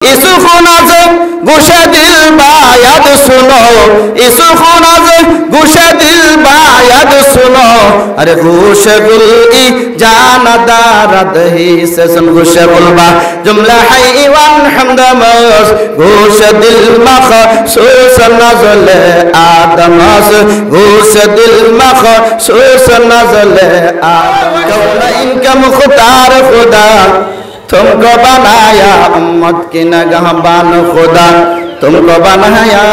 ইসুফুনাজ গুশে দিল বায়াদ শুনো, ইসুফুনাজ গুশে দিল বায়াদ শুনো, আরে গুশে গুল ই জানা দারদ হি সে সুন গুশে বুলবা জুমলা হাইওয়ান হামদামস গুশে দিল মখসুস নজলে আদমস গুশে দিল মখসুস নজলে আদম কৌন ইনকা মুখতার খুদা तुमको बनाया उम्मत की नगहबान खुदा तुमको बनाया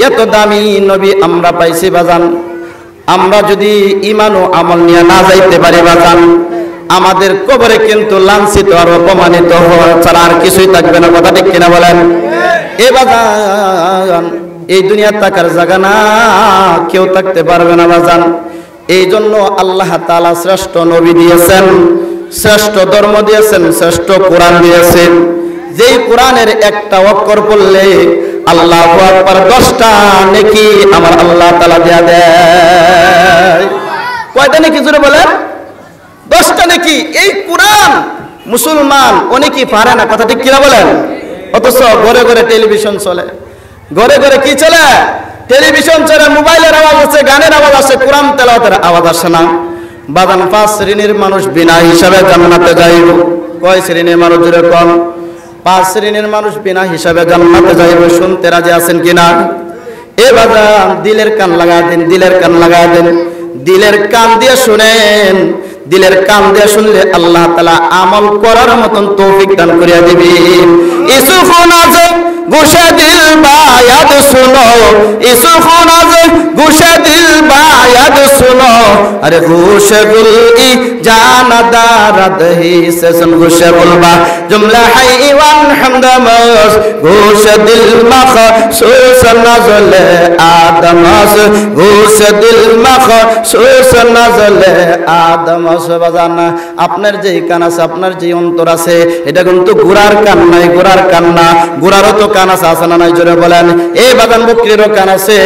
ये तो दामी नबी আমরা পাইছি বাজান। আমরা যদি ঈমান ও আমল নিয়ে না যাইতে পারি বাজান, আমাদের কবরে কিন্তু লাঞ্ছিত আর অপমানিত হওয়া ছাড়া আর কিছুই থাকবে না। কথা ঠিক কিনা বলেন? এ বাজান, এই দুনিয়া থাকার জায়গা না, কেউ থাকতে পারবে না বাজান। এই জন্য আল্লাহ তাআলা শ্রেষ্ঠ নবী দিয়েছেন, শ্রেষ্ঠ ধর্ম দিয়েছেন, শ্রেষ্ঠ কোরআন দিয়েছেন। যেই কোরআনের একটা অক্ষর পড়লে আল্লাহু আকবার 10টা নেকি আমার আল্লাহ তাআলা দেয়া দেয়। কয়টা নেকি জোরে বলেন? 10টা নেকি। এই কোরআন মুসলমান অনেকেই পারে না। কথা ঠিক কিনা বলেন? অথচ ঘরে ঘরে টেলিভিশন চলে, ঘরে ঘরে কি চলে? টেলিভিশন চলে, মোবাইলের আওয়াজ আছে, গানের আওয়াজ আছে, কোরআন তেলাওয়াতের আওয়াজ আসে না। বাদান 5 শ্রেণীর মানুষ বিনা হিসাবে জান্নাতে যাইব। কয় শ্রেণীর মানুষ জুড়ে কম? 5 শ্রেণীর মানুষ বিনা হিসাবে জান্নাতে যাইব। শুনতে রাজি আছেন কিনা? এ বাদান দিলের কান লাগায় দেন, দিলের কান লাগায় দেন, দিলের কান দিয়ে শুনেন। দিলের কান দিয়ে শুনলে আল্লাহ তাআলা আমল করার মতন তৌফিক দান করিয়া দিবেন। ইসুফুনাজ গুশে দিল বায়াদ শুনো, ইসুফুনাজ গুশে দিল বায়াদ শুনো, আরে গুশে গুল ই জানা দারদ হি সে সুন গুশে বুলবা জুমলা হাইওয়ান হামদামস গুশে দিল মখসুস নজলে আদমস গুশে দিল মখসুস নজলে আদমস। বাজানা আপনার যেই কান আছে, আপনার যেই অন্তর আছে, এটা কিন্তু গুড়ার কান নাই, গুড়ার কান না। গুড়ারও তো কান আছে, আছে না নাই জোরে বলেন? এই বাজান বকরিরও কান আছে,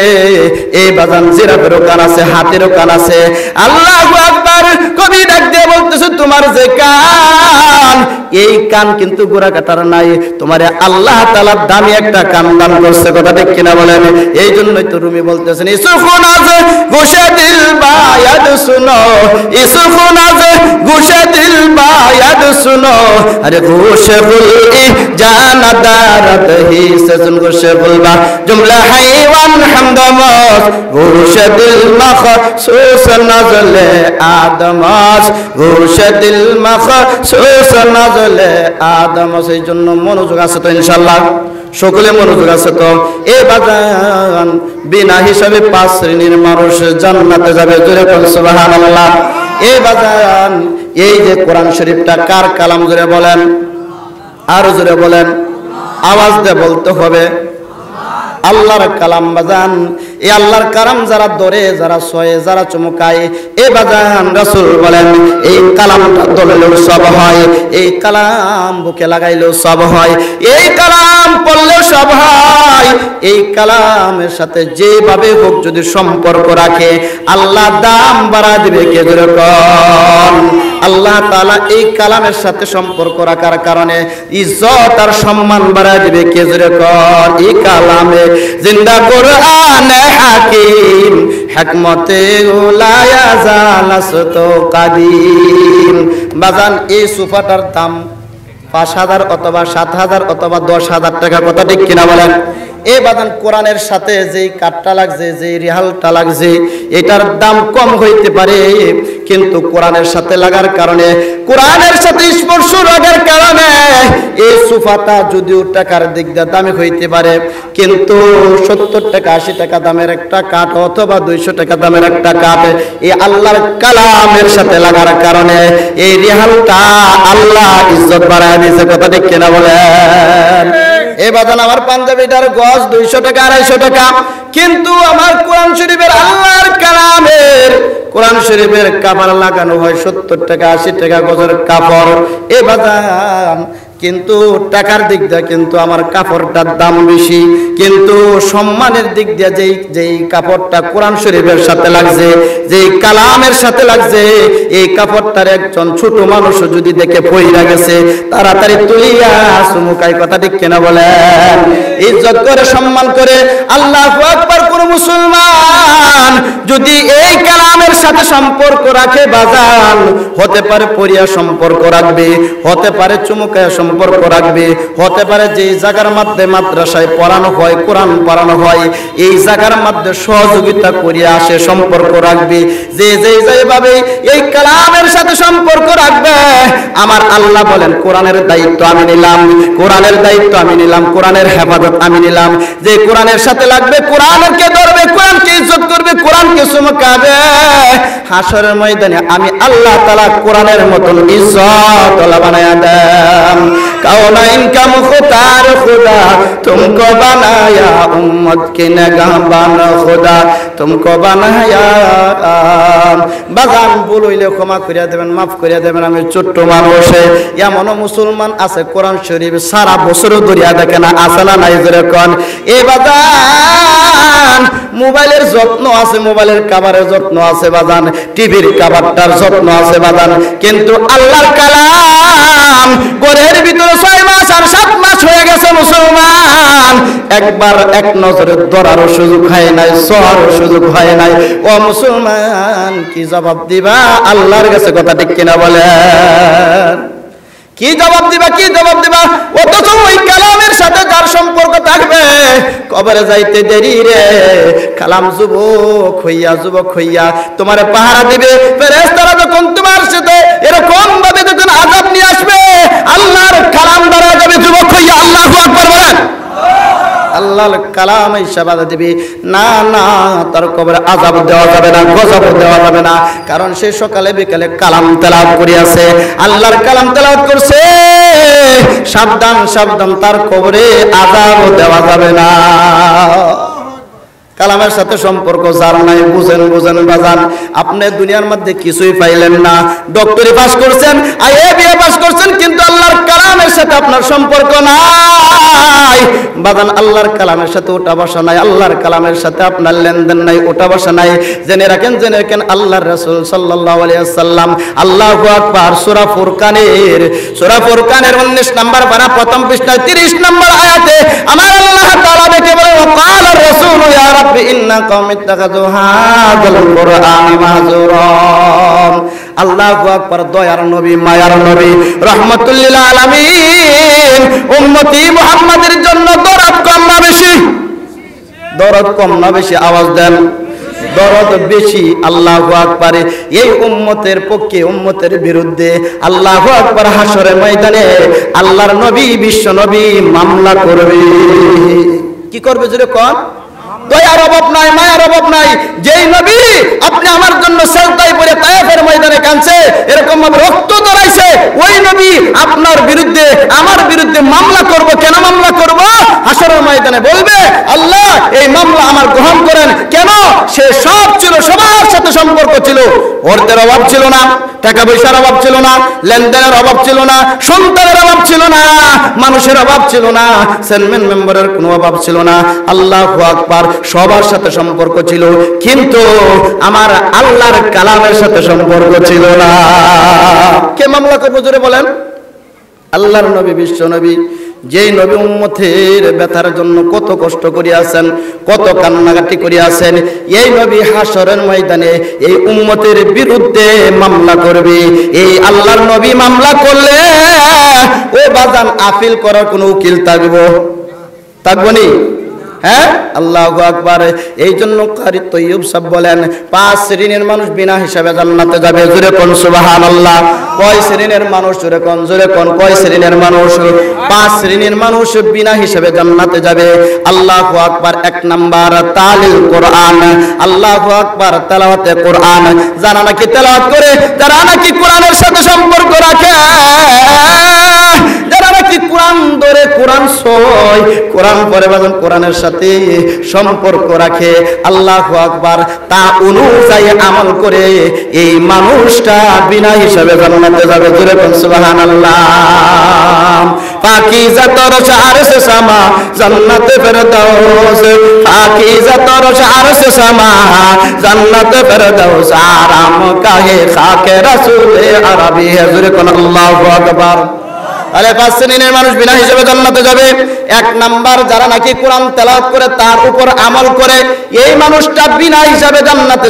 এই বাজান জিরাফেরও কান আছে, হাতিরও কান আছে। আল্লাহু আকবার। কবি ডাক দিয়ে বলতেছে, তোমার যে কান, এই কান কিন্তু গুড়া কাটার নাই। তোমারে আল্লাহ তাআলা দামি একটা কান দান করছে। কথা ঠিক কিনা বলেন? এই জন্যই তো রুমি বলতেছেন, ইসুফুনাজ গুশে দিল বায়াদ শুনো, ইসুফুনাজ গুশে দিল বায়াদ শুনো, আরে গুশে গুল ই জানা দারদ হি সে সুন গুশে বুলবা জুমলা হাইওয়ান হামদামস গুশে দিল মখসুস নজলে আদমস গুশে দিল মখসুস নজলে আদমস। এই জন্য মনোযোগ আছে তো ইনশাআল্লাহ? সকলে মনোযোগ আছে তো? এ বাজান বিনা হিসাবে 5 শ্রেণীর মানুষ জান্নাতে যাবে। জোরে বলেন সুবহানাল্লাহ। এ বাজান, এই যে কোরআন শরীফটা কার কালাম জোরে বলেন? আর জোরে বলেন, আওয়াজ দিয়ে বলতে হবে। আল্লাহর কালাম বাজান। এই আল্লাহর কালাম যারা ধরে, যারা সয়ে, যারা চমকায়, এ বাজান রাসূল বলেন এই কালামটা ধরলেও সব হয়, এই কালাম বুকে লাগাইলেও সব হয়, এই কালাম পড়লেও সব হয়। এই কালামের সাথে যেভাবে হোক যদি সম্পর্ক রাখে, আল্লাহ দাম বাড়া দিবে। কে জোরে কোন? আল্লাহ তাআলা এই কালামের সাথে সম্পর্ক রাখার কারণে ইজ্জত আর সম্মান বাড়া দিবে। কে জোরে কোন? এই কালামে জিন্দা কোরআনে হাকিম হিকমতে উলায়া জালাসত কাদিম। বাজান এই সোফাটার দাম 5,000 অথবা 7,000 অথবা 10,000 টাকা। কথা ঠিক কিনা বলেন? এই বাজান কোরআনের সাথে যেই কাঠটা লাগছে, যেই রিহালটা লাগছে, এটার দাম কম হইতে পারে, কিন্তু কোরআনের সাথে লাগার কারণে, কোরআনের সাথে স্পর্শ লাগার কারণে এই সোফাটা যদিও টাকার দিক দিয়ে দামি হইতে পারে, কিন্তু 70 টাকা 80 টাকা দামের একটা কাঠ অথবা 200 টাকা দামের একটা কাঠ, এই আল্লাহর কালামের সাথে লাগার কারণে এই রিহালটা আল্লাহ ইজ্জত বাড়ায় দিয়েছে। কথা ঠিক কিনা বলেন? এই বাজান আমার পাঞ্জাবিটার গজ 200 টাকা 250 টাকা, কিন্তু আমার কোরআন শরীফের আল্লাহর কালামের কোরআন শরীফের কাপড় লাগানো হয় 70 টাকা 80 টাকা গজের কাপড়। এ বাজান কিন্তু টাকার দিক দিয়ে কিন্তু আমার কাপড়টার দাম বেশি, কিন্তু সম্মানের দিক দিয়ে যেই কাপড়টা কোরআন শরীফের সাথে লাগছে, যেই কালামের সাথে লাগছে, এই কাপড়টার একজন ছোট মানুষ যদি দেখে পইরা গেছে তাড়াতাড়ি তুলিয়া চুমুকাই। কথা ঠিক কিনা বলেন? ইজ্জত করে সম্মান করে আল্লাহু আকবার কোন মুসলমান যদি এই কালামের সাথে সম্পর্ক রাখে বাজান, হতে পারে পরিয়া সম্পর্ক রাখবে, হতে পারে চুমুকায় সম্পর্ক রাখবে, হতে পারে যেই জায়গার মধ্যে মাদ্রাসায় পড়ানো হয়, কোরআন পড়ানো হয়, এই জায়গার মধ্যে সহযোগিতা করিয়া আসে সম্পর্ক রাখবে। যেভাবে এই কালামের সাথে সম্পর্ক রাখবে, আমার আল্লাহ বলেন কোরআনের দায়িত্ব আমি নিলাম, কোরআনের দায়িত্ব আমি নিলাম, কোরআনের হেফাজত আমি নিলাম। যে কোরআনের সাথে লাগবে, কোরআনকে ধরবে, কোরআনকে ইজ্জত করবে, কোরআনকে চুমকাবে, হাসরের ময়দানে আমি আল্লাহ তাআলা কোরআনের মতন ইজ্জতওয়ালা বানায়া দেন। কাওনাইন কা মুখতার খুদা তুমকো বানায়া, উম্মত কে নিগাহবান খুদা তুমকো বানায়া। বাগান ভুল হইলে ক্ষমা করিয়া দেবেন, মাফ করিয়া দেবেন, আমি ছোট্ট মানুষ। এমনও মুসলমান আছে কোরআন শরীফ সারা বছর ধরিয়া দেখে না, আছে না নাই? যেরকম এই বাগান মোবাইলের যত্ন আছে, মোবাইলের কাভারের যত্ন আছে বাজান, টিভির কাভারটার যত্ন আছে বাজান, কিন্তু আল্লাহর কালাম ঘরের ভিতরে 6 মাস আর 7 মাস হয়ে গেছে মুসলমান একবার এক নজরে ধরারও সুযোগ হয় নাই, ছোঁয়ারও সুযোগ হয় নাই। ও মুসলমান, কি জবাব দিবা আল্লাহর কাছে? কথা ঠিক কিনা বলেন? কি জবাব দিবা, কি জবাব দিবা? অথচ ওই কালামের সাথে যার সম্পর্ক থাকবে, কবরে যাইতে দেরি রে, কালাম যুবক হইয়া তোমারে পাহারা দিবে। ফেরেশতারা যখন তোমার সাথে এরকম ভাবে যখন আযাব নিয়ে আসবে, আল্লাহর কালাম দ্বারা যাবে যুবক হইয়া। আল্লাহু আকবার বলেন। আল্লাহর কালাম হিসাবে দিবি না, না তার কবরে আযাব দেওয়া যাবে না, গজব দেওয়া যাবে না, কারণ সে সকালে বিকালে কালাম তেলাওয়াত করিয়াছে, আল্লাহর কালাম তেলাওয়াত করছে। সাবধান সাবধান, তার কবরে আযাব দেওয়া যাবে না। কালামের সাথে সম্পর্ক যার নাই, বুঝেন বাজান, আপনি দুনিয়ার মধ্যে কিছুই পাইলেন না। ডক্টরি পাস করছেন, বিএ পাস করছেন, কিন্তু আল্লাহর কালামের সাথে আপনার সম্পর্ক নাই বাজান। আল্লাহর কালামের সাথে ওঠা বসা নাই, আল্লাহর কালামের সাথে আপনার লেনদেন নাই, ওঠা বসা নাই। জেনে রাখেন আল্লাহর রাসূল সাল্লাল্লাহু আলাইহি ওয়াসাল্লাম, আল্লাহু আকবার, সূরা ফুরকানের 19 নম্বর পারা প্রথম পৃষ্ঠায় 30 নম্বর আয়াতে আমার আল্লাহ তাআলা দেখে বলে, ওয়াকালা রাসূলু ইয়া রাব্বি ইন্না কওমি ইত্তাখাযু হাযাল কুরআনা মাহজুরা। আল্লাহু আকবার, দয়ার নবী, মায়ার নবী, রাহমাতুল লিল আলামিন, উম্মতি মুহাম্মাদের জন্য দরদ কম না বেশি? দরদ কম না বেশি? আওয়াজ দেন। দরদ বেশি। আল্লাহু আকবার। এই উম্মতের পক্ষে, উম্মতের বিরুদ্ধে আল্লাহু আকবার, হাসরের ময়দানে আল্লাহর নবী, বিশ্ব নবী মামলা করবে। কি করবে জোরে কোন? দয়ার অভাব নাই, মায়ার অভাব নাই। যেই নবী আপনি আমার জন্য সেজদায় পড়ে তায়েফের ময়দানে কাঁদছে, এরকম ভাবে রক্ত ঝরাইছে, ওই নবী আপনার বিরুদ্ধে, আমার বিরুদ্ধে মামলা করব। কেন মামলা করব? হাসরের ময়দানে বলবে, আল্লাহ এই মামলা আমার গ্রহণ করেন। কেন? সে সব ছিল, সবার সাথে সম্পর্ক ছিল, অর্থের অভাব ছিল না, টাকা পয়সার অভাব ছিল না, লেনদেনের অভাব ছিল না, সন্তানের অভাব ছিল না, মানুষের অভাব ছিল না, চেয়ারম্যান মেম্বারের কোনো অভাব ছিল না। আল্লাহু আকবার, সবার সাথে সম্পর্ক ছিল, কিন্তু আমার আল্লাহর কালামের সাথে সম্পর্ক ছিল না। কে মামলা করবে জোরে বলেন? আল্লাহর নবী, বিশ্ব নবী, যেই নবী উম্মতের ব্যথার জন্য কত কষ্ট করিয়াছেন, কত কান্নাকাটি করিয়াছেন, এই নবী হাসরের ময়দানে এই উম্মতের বিরুদ্ধে মামলা করবে। এই আল্লাহর নবী মামলা করলে ও বাজান, আপিল করার কোনো উকিল থাকবো নি? হ্যাঁ, আল্লাহু আকবার। এই জন্য কারি তৈয়ব সাহেব বলেন, 5 শ্রেণীর মানুষ বিনা হিসাবে জান্নাতে যাবে। জোরে কোন সুবহানাল্লাহ। কয় শ্রেণীর মানুষ? জোরে কোন কয় শ্রেণীর মানুষ? 5 শ্রেণীর মানুষ বিনা হিসাবে জান্নাতে যাবে। আল্লাহু আকবার। 1 নাম্বার তালিল কোরআন। আল্লাহু আকবার, তেলাওয়াতে কোরআন। যারা নাকি তেলাওয়াত করে, যারা নাকি কোরআনের সাথে সম্পর্ক রাখে, যারা নাকি কোরআন ধরে, কোরআন সয়, কোরআন পড়ে বাজান, কোরআনের সাথে সম্পর্ক রাখে, আল্লাহু আকবার, তা অনুযায়ী আমল করে, এই মানুষটা বিনা হিসাবে জান্নাতে যাবে। জোরে কোন সুবহানাল্লাহ। পাকিজা তরস আরশ সামা জান্নাতে ফেরদাউস পাকিজা তরস আরশ সামা জান্নাতে ফেরদাউস আরাম কাহে খাকে রাসূলে আরবি হুজুর কোন আল্লাহু আকবার। তাহলে 5 শ্রেণীর মানুষ বিনা হিসাবে জান্নাতে যাবে। 1 নাম্বার যারা নাকি কোরআন তেলাওয়াত করে তার উপর আমল করে এই মানুষটা বিনা হিসাবে জান্নাতে